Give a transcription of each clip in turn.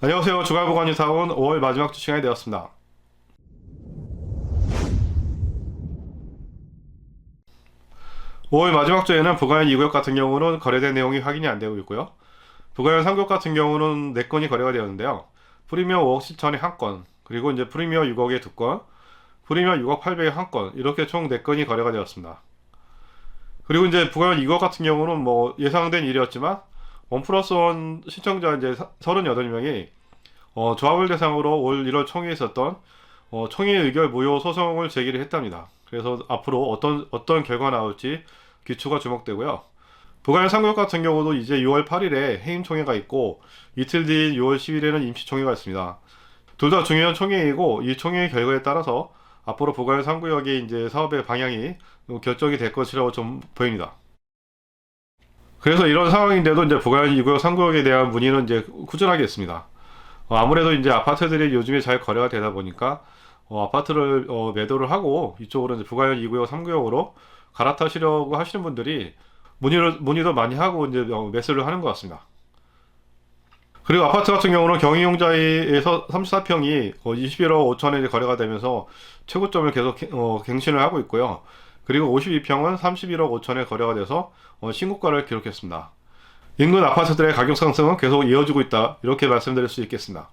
안녕하세요. 주갈보관이 사온 5월 마지막 주 시간이 되었습니다. 5월 마지막 주에는 부가연 2구역 같은 경우는 거래된 내용이 확인이 안 되고 있고요. 부가연 3구역 같은 경우는 4건이 거래가 되었는데요. 프리미엄 5억 7천에 1건, 그리고 이제 프리미엄 6억에 2건, 프리미엄 6억 8백에 1건, 이렇게 총 4건이 거래가 되었습니다. 그리고 이제 부가연 2구역 같은 경우는 뭐 예상된 일이었지만, 1+1 시청자 이제 38명이 조합을 대상으로 올 1월 총회에 있었던 총회 의결 무효 소송을 제기를 했답니다. 그래서 앞으로 어떤 결과 나올지 귀추가 주목되고요. 부가연 3구역 같은 경우도 이제 6월 8일에 해임 총회가 있고 이틀 뒤인 6월 10일에는 임시 총회가 있습니다. 둘 다 중요한 총회이고 이 총회의 결과에 따라서 앞으로 부가연 3구역의 이제 사업의 방향이 결정이 될 것이라고 좀 보입니다. 그래서 이런 상황인데도 이제 부가연 2구역, 3구역에 대한 문의는 이제 꾸준하게 있습니다. 아무래도 이제 아파트들이 요즘에 잘 거래가 되다 보니까 아파트를 매도를 하고 이쪽으로 이제 부가연 2구역, 3구역으로 갈아타시려고 하시는 분들이 문의도 많이 하고 이제 매수를 하는 것 같습니다. 그리고 아파트 같은 경우는 경이용자에서 34평이 21억 5천에 거래가 되면서 최고점을 계속 갱신을 하고 있고요. 그리고 52평은 31억 5천에 거래가 돼서 신고가를 기록했습니다. 인근 아파트들의 가격 상승은 계속 이어지고 있다. 이렇게 말씀드릴 수 있겠습니다.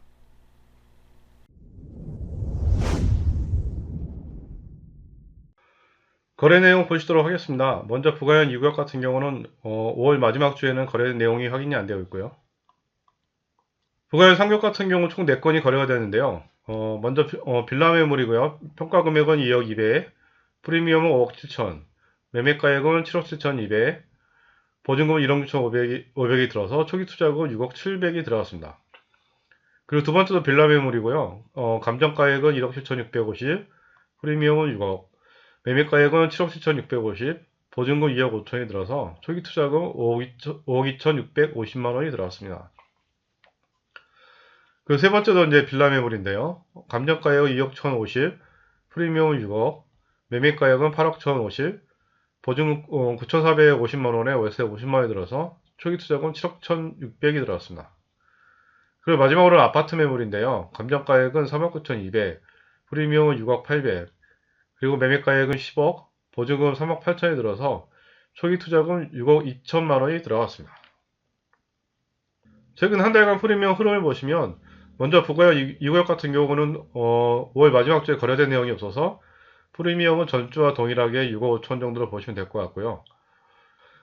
거래 내용 보시도록 하겠습니다. 먼저 부가연 2구역 같은 경우는 5월 마지막 주에는 거래 내용이 확인이 안 되어 있고요. 부가연 3구역 같은 경우 총 4건이 거래가 되는데요. 먼저 빌라 매물이고요. 평가 금액은 2억 2백, 프리미엄은 5억 7천, 매매가액은 7억 7천 2백, 보증금은 1억 6천 5백이 들어서 초기 투자금 6억 7백이 들어갔습니다. 그리고 두 번째도 빌라 매물이고요. 감정가액은 1억 7천 6백오십, 프리미엄은 6억, 매매가액은 7억 7천 6백오십, 보증금 2억 5천이 들어서 초기 투자금 5억 2천 6백오십만 원이 들어갔습니다. 그 세 번째도 이제 빌라 매물인데요. 감정가액은 2억 1,050, 프리미엄은 6억, 매매가액은 8억 1,050, 보증금 9,450만원에 월세 50만원이 들어서 초기 투자금 7억 1,600이 들어갔습니다. 그리고 마지막으로 아파트 매물인데요. 감정가액은 3억 9,200, 프리미엄은 6억 800, 그리고 매매가액은 10억, 보증금 3억 8천이 들어서 초기 투자금 6억 2천만 원이 들어갔습니다. 최근 한 달간 프리미엄 흐름을 보시면 먼저 부가연 2구역 같은 경우는 5월 마지막 주에 거래된 내용이 없어서 프리미엄은 전주와 동일하게 6억 5천 정도로 보시면 될 것 같고요.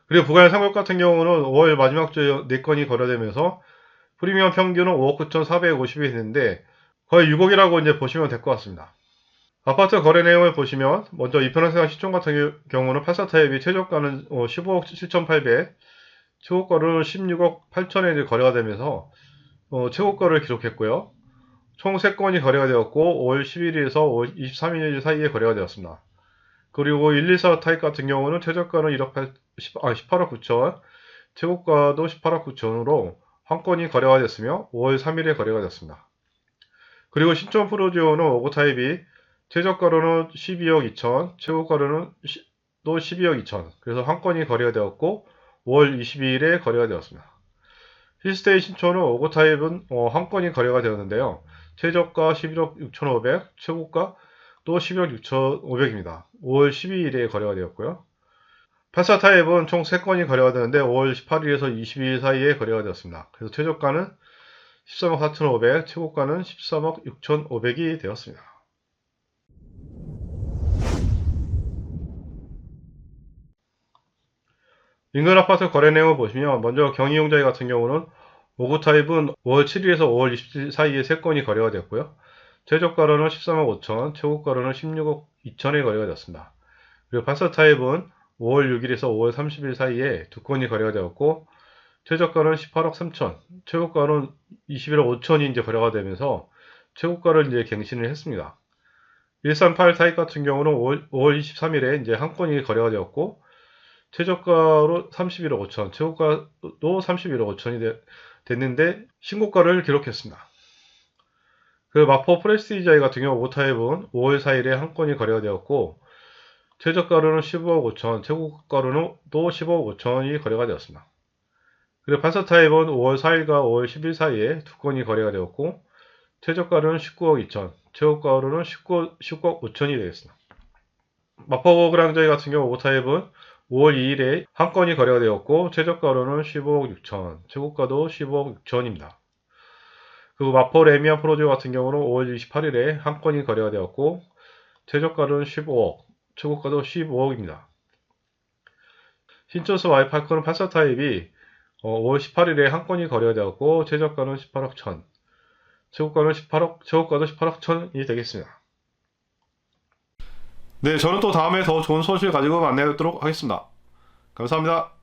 그리고 부가연 3구역 같은 경우는 5월 마지막 주에 4건이 거래되면서 프리미엄 평균은 5억 9,450이 됐는데 거의 6억이라고 이제 보시면 될 것 같습니다. 아파트 거래 내용을 보시면 먼저 이편한세상 시총 같은 경우는 84타입이 최저가는 15억 7,800, 최고가로는 16억 8천에 거래가 되면서 최고가를 기록했고요. 총 3건이 거래가 되었고 5월 11일에서 5월 23일 사이에 거래가 되었습니다. 그리고 124 타입 같은 경우는 최저가는 18억 9천, 최고가도 18억 9천으로 한 건이 거래가 됐으며 5월 3일에 거래가 됐습니다. 그리고 신촌 프로지오는 5구 타입이 최저가로는 12억 2천, 최고가로는 또 12억 2천. 그래서 한 건이 거래가 되었고 5월 22일에 거래가 되었습니다. 힐스테이 신촌은 5구 타입은 한 건이 거래가 되었는데요. 최저가 11억 6천5백, 최고가 또 11억 6천5백입니다. 5월 12일에 거래가 되었고요. 84 타입은 총 3건이 거래가 되는데 5월 18일에서 22일 사이에 거래가 되었습니다. 그래서 최저가는 13억 4천5백, 최고가는 13억 6천5백이 되었습니다. 인근 아파트 거래 내용을 보시면 먼저 경이용자이 같은 경우는 5구 타입은 5월 7일에서 5월 27일 사이에 3건이 거래가 되었고요. 최저가로는 13억 5천, 최고가로는 16억 2천에 거래가 되었습니다. 그리고 84 타입은 5월 6일에서 5월 30일 사이에 2건이 거래가 되었고 최저가는 18억 3천, 최고가는 21억 5천이 이제 거래가 되면서 최고가를 이제 갱신을 했습니다. 138 타입 같은 경우는 5월 23일에 이제 한 건이 거래가 되었고 최저가로 31억 5천, 최고가도 31억 5천이 됐는데 신고가를 기록했습니다. 그 마포 프레스티지 같은 경우 5타입은 5월 4일에 한 건이 거래가 되었고 최저가로는 15억 5천, 최고가로는 또 15억 5천이 거래가 되었습니다. 그리고 판사 타입은 5월 4일과 5월 10일 사이에 두 건이 거래가 되었고 최저가로는 19억 2천, 최고가로는 19억 5천이 되겠습니다. 마포그랑저희 같은 경우 5타입은 5월 2일에 한 건이 거래가 되었고 최저가로는 15억 6천, 최고가도 15억 6천입니다. 그리고 마포 레미안 프로조 같은 경우는 5월 28일에 한 건이 거래가 되었고 최저가로는 15억, 최고가도 15억입니다. 신천수 Y8건은 84 타입이 5월 18일에 한 건이 거래가 되었고 최저가는 18억 천, 최고가는 18억, 최고가도 18억 천이 되겠습니다. 네, 저는 또 다음에 더 좋은 소식을 가지고 만나뵙도록 하겠습니다. 감사합니다.